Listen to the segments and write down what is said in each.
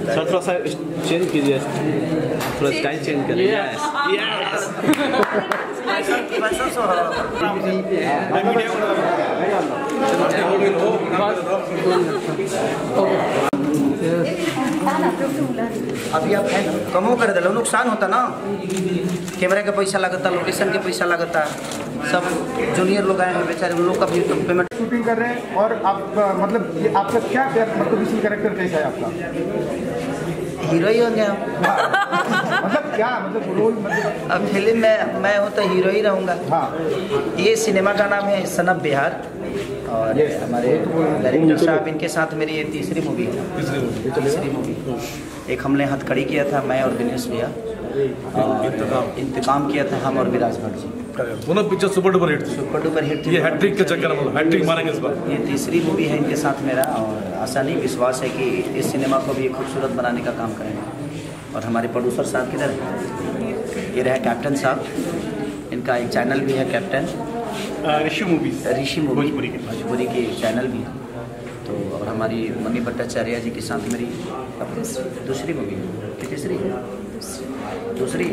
Sir थोड़ा सा change कीजिए, थोड़ा स्टाइल चेंज करिए। Yes yes. अभी आप कमो कर दिलो, नुकसान होता ना, कैमरा का पैसा लगता, लोकेशन के पैसा लगता, सब जूनियर लोग आए हैं बेचारे, उन लोग का भी पेमेंट। शूटिंग कर रहे हैं और आप मतलब आपका क्या मतलब इसी कैरेक्टर कैसा है आपका? हीरो ही होंगे हम। मतलब क्या मतलब रोल मतलब? अब फिल्म में मैं हूँ तो हीरो ही रहूँगा। हाँ। ये सिनेमा का नाम है सन ऑफ बिहार और हमारे डायरेक्टर साहब, इनके साथ मेरी ये तीसरी मूवी है। तीसरी मूवी। एक हमने हथकड़ी किया था मैं और दिनेश भैया, इंतकाम किया था हम और विराज भट्ट जी। दोनों पिक्चर सुपर डुपर हिट थी। सुपर डुपर हिट थी। ये हैट्रिक के चक्कर में हैट्रिक मारेंगे इस बार। ये तीसरी मूवी है इनके साथ मेरा, और आशा नहीं विश्वास है कि इस सिनेमा को भी खूबसूरत बनाने का काम करेंगे। और हमारे प्रोड्यूसर साहब किधर, ये रहे कैप्टन साहब, इनका एक चैनल भी है कैप्टन ऋषि मूवी भोजपुरी की चैनल भी है। तो और हमारी मम्मी भट्टाचार्य जी के साथ मेरी दूसरी मूवी है कि दूसरी।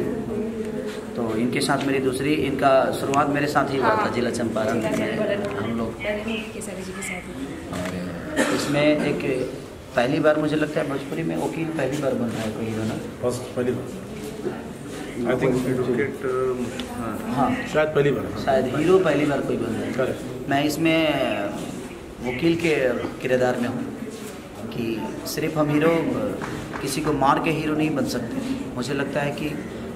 तो इनके साथ मेरी दूसरी, इनका शुरुआत मेरे साथ ही हुआ था जिला चंपारण में हम लोग। और इसमें एक पहली बार मुझे लगता है भोजपुरी में वकील पहली बार बन रहा है कोई हीरो ना, पहली बार आई थिंक एडवोकेट, हाँ शायद पहली बार, शायद हीरो पहली बार कोई बन रहा है। मैं इसमें वकील के किरदार में हूँ कि सिर्फ हम हीरो किसी को मार के हीरो नहीं बन सकते। मुझे लगता है कि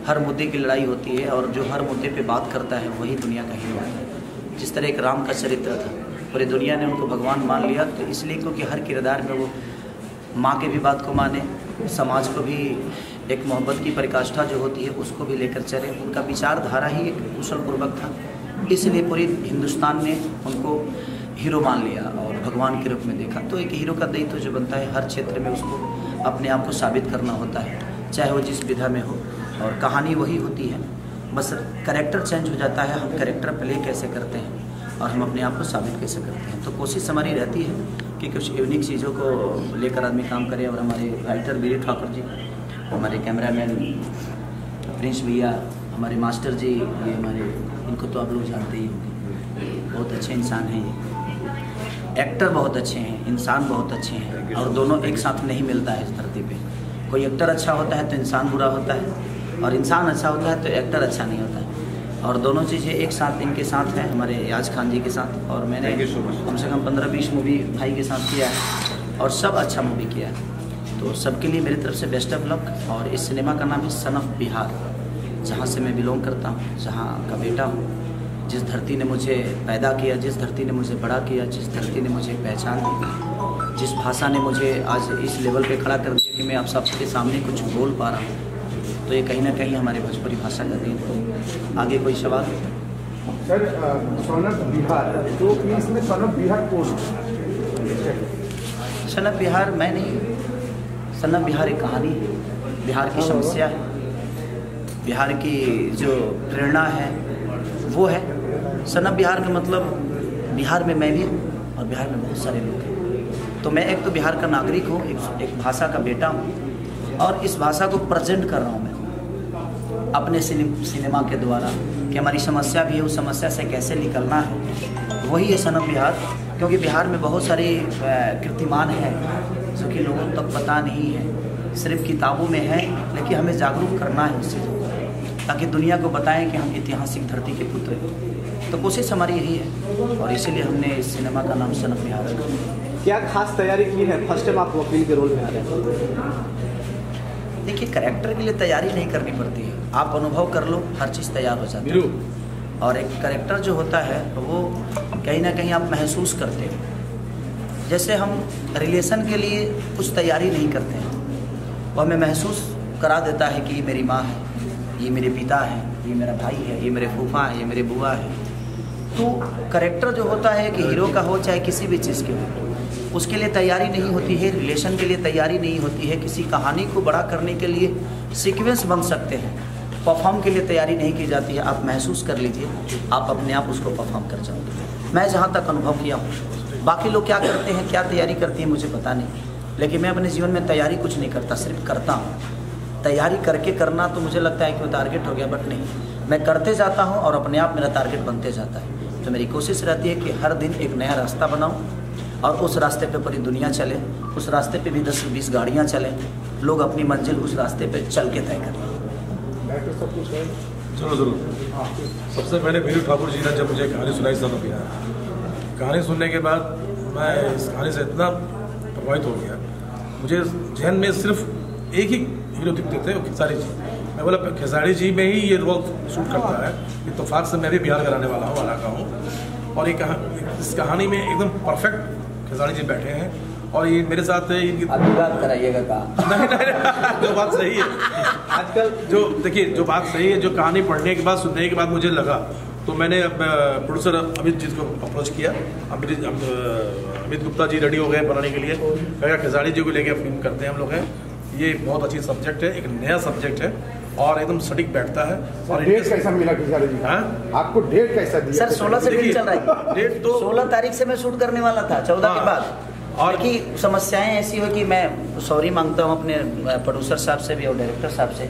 हर मुद्दे की लड़ाई होती है और जो हर मुद्दे पे बात करता है वही दुनिया का हीरो होता है। जिस तरह एक राम का चरित्र था, पूरी दुनिया ने उनको भगवान मान लिया, तो इसलिए क्योंकि हर किरदार में वो माँ के भी बात को माने, समाज को भी एक मोहब्बत की परिकाष्ठा जो होती है उसको भी लेकर चले। उनका विचारधारा ही एक कुशल पूर्वक था, इसलिए पूरी हिंदुस्तान ने उनको हीरो मान लिया और भगवान के रूप में देखा। तो एक हीरो का दायित्व जो बनता है हर क्षेत्र में उसको अपने आप को साबित करना होता है, चाहे वो जिस विधा में हो, और कहानी वही होती है, बस कैरेक्टर चेंज हो जाता है। हम कैरेक्टर प्ले कैसे करते हैं और हम अपने आप को साबित कैसे करते हैं। तो कोशिश हमारी रहती है कि कुछ यूनिक चीज़ों को लेकर आदमी काम करे। और हमारे राइटर वीर ठाकुर जी, हमारे कैमरामैन प्रिंस भैया, हमारे मास्टर जी, ये हमारे, इनको तो आप लोग जानते ही होंगे, बहुत अच्छे इंसान हैं ये, एक्टर बहुत अच्छे हैं, इंसान बहुत अच्छे हैं, और दोनों एक साथ नहीं मिलता है इस धरती पे। कोई एक्टर अच्छा होता है तो इंसान बुरा होता है, और इंसान अच्छा होता है तो एक्टर अच्छा नहीं होता है, और दोनों चीज़ें एक साथ इनके साथ हैं हमारे याज खान जी के साथ। और मैंने कम से कम 15-20 मूवी भाई के साथ किया है और सब अच्छा मूवी किया है। तो सबके लिए मेरी तरफ से बेस्ट ऑफ लक। और इस सिनेमा का नाम है सन ऑफ बिहार, जहाँ से मैं बिलोंग करता हूँ, जहाँ का बेटा हूँ, जिस धरती ने मुझे पैदा किया, जिस धरती ने मुझे बड़ा किया, जिस धरती ने मुझे पहचान दी, जिस भाषा ने मुझे आज इस लेवल पे खड़ा कर दिया कि मैं आप सबके सामने कुछ बोल पा रहा हूँ। तो ये कहीं ना कहीं हमारी भोजपुरी भाषा का देन है। आगे कोई सवाल? सर सन ऑफ बिहार, तो इसमें सन ऑफ बिहार कौन? सन ऑफ बिहार मैं नहीं, सन ऑफ बिहार एक कहानी है, बिहार की समस्या है, बिहार की जो प्रेरणा है वो है। सन ऑफ बिहार का मतलब बिहार में मैं भी हूँ और बिहार में बहुत सारे लोग हैं। तो मैं एक तो बिहार का नागरिक हूँ, एक भाषा का बेटा हूँ, और इस भाषा को प्रेजेंट कर रहा हूँ मैं अपने सिनेमा के द्वारा कि हमारी समस्या भी है, उस समस्या से कैसे निकलना है, वही है सन ऑफ बिहार। क्योंकि बिहार में बहुत सारे कीर्तिमान हैं जो कि लोगों तक पता नहीं है, सिर्फ किताबों में है, लेकिन हमें जागरूक करना है उस चीज़ों को, ताकि दुनिया को बताएं कि हम ऐतिहासिक धरती के पुत्र हैं। तो कोशिश हमारी यही है, और इसीलिए हमने इस सिनेमा का नाम सन ऑफ बिहार रखा। क्या खास तैयारी की है? फर्स्ट टाइम आप वकील के रोल में आ रहे हैं। देखिए, कैरेक्टर के लिए तैयारी नहीं करनी पड़ती है, आप अनुभव कर लो, हर चीज़ तैयार हो जाती है। और एक कैरेक्टर जो होता है वो कहीं ना कहीं आप महसूस करते हो। जैसे हम रिलेशन के लिए कुछ तैयारी नहीं करते हैं, वो हमें महसूस करा देता है कि ये मेरी माँ है, ये मेरे पिता है, ये मेरा भाई है, ये मेरे फूफा है, ये मेरे बुआ है। तो कैरेक्टर जो होता है कि हीरो का हो चाहे किसी भी चीज़ के हो, उसके लिए तैयारी नहीं होती है, रिलेशन के लिए तैयारी नहीं होती है, किसी कहानी को बड़ा करने के लिए सीक्वेंस बन सकते हैं, परफॉर्म के लिए तैयारी नहीं की जाती है। आप महसूस कर लीजिए, आप अपने आप उसको परफॉर्म कर जाओगे। मैं जहाँ तक अनुभव किया हूँ बाकी लोग क्या करते हैं, क्या तैयारी करती हैं, मुझे पता नहीं, लेकिन मैं अपने जीवन में तैयारी कुछ नहीं करता, सिर्फ करता हूँ। तैयारी करके करना तो मुझे लगता है कि वो टारगेट हो गया, बट नहीं, मैं करते जाता हूँ और अपने आप मेरा टारगेट बनते जाता है। तो मेरी कोशिश रहती है कि हर दिन एक नया रास्ता बनाऊँ और उस रास्ते पे पूरी दुनिया चले, उस रास्ते पे भी 10-20 गाड़ियाँ चलें, लोग अपनी मंजिल उस रास्ते पे चल के तय करें। चलो जरूर। सबसे पहले वीरू ठाकुर जी ने जब मुझे कहानी सुनाई सोनम बिहार, कहानी सुनने के बाद मैं इस कहानी से इतना प्रभावित हो गया, मुझे जहन में सिर्फ एक ही हीरो दिखते थे, वो खेसारी जी। मैं बोला खेसारी जी में ही ये रोल शूट करता है। इत्तेफाक से मैं भी बिहार का रहने वाला हूँ, इलाका हूँ, और इस कहानी में एकदम परफेक्ट खेसारी जी बैठे हैं। और ये मेरे साथ इनकी बात कराइएगा कहा नहीं, जो बात सही है आजकल, जो देखिए जो बात सही है, जो कहानी पढ़ने के बाद सुनने के बाद मुझे लगा, तो मैंने प्रोड्यूसर अमित जी को अप्रोच किया। अमित गुप्ता जी रेडी हो गए बनाने के लिए, कहा खेसारी जी को लेके फिल्म करते हैं हम लोग हैं। ये बहुत अच्छी सब्जेक्ट है, एक नया सब्जेक्ट है और एकदम सटीक बैठता है। और डेट कैसा मिला खेसारी जी? हाँ, आपको डेट कैसा दिया? सर 16 से डेट चल रहा है। डेट तो 16 तारीख से मैं शूट करने वाला था, 14 के बाद। और की समस्याएं ऐसी हो कि मैं सॉरी मांगता हूं अपने प्रोड्यूसर साहब से भी और डायरेक्टर साहब से